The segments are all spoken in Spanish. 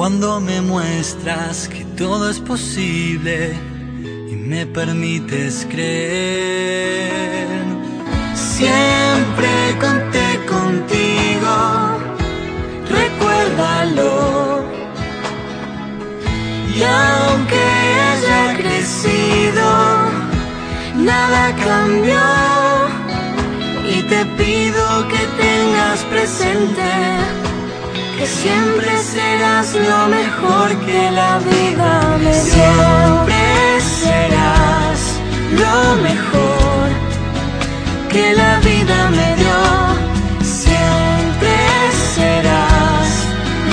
cuando me muestras que todo es posible y me permites creer. Siempre conté contigo, recuérdalo. Y aunque haya crecido, nada cambió. Y te pido que tengas presente que siempre serás lo mejor que la vida me dio. Siempre serás lo mejor que la vida me dio. Siempre serás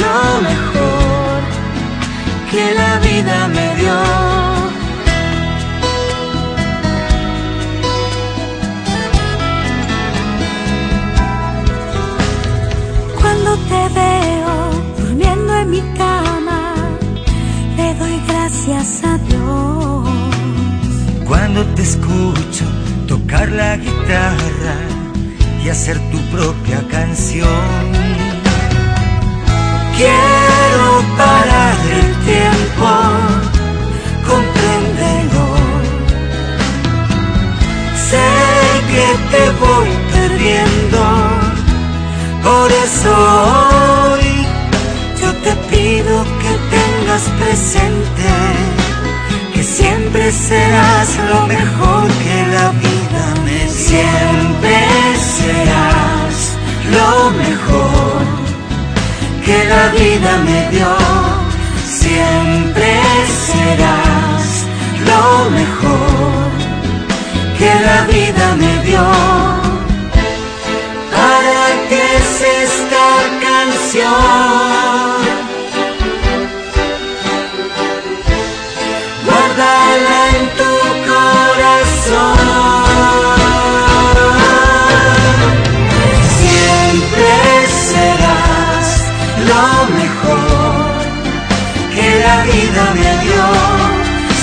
lo mejor que la vida me dio. Cuando te veo durmiendo en mi cama, le doy gracias a Dios. Cuando te escucho tocar la guitarra y hacer tu propia canción, quiero parar el tiempo, compréndelo. Sé que te voy perdiendo, por eso hoy yo te pido que tengas presente que siempre serás lo mejor que la vida me dio. Siempre serás lo mejor que la vida me dio. Siempre serás lo mejor que la vida me dio. ¿Para qué es esta canción? Guárdala en tu corazón. Siempre serás lo mejor que la vida me dio.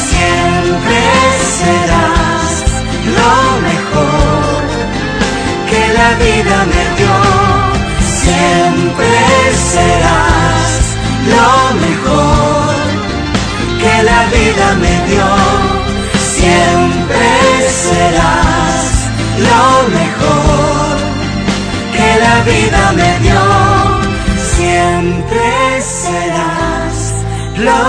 Siempre serás lo mejor que la vida me dio. Siempre serás lo mejor que la vida me dio. Siempre serás lo mejor que la vida me dio. Siempre serás lo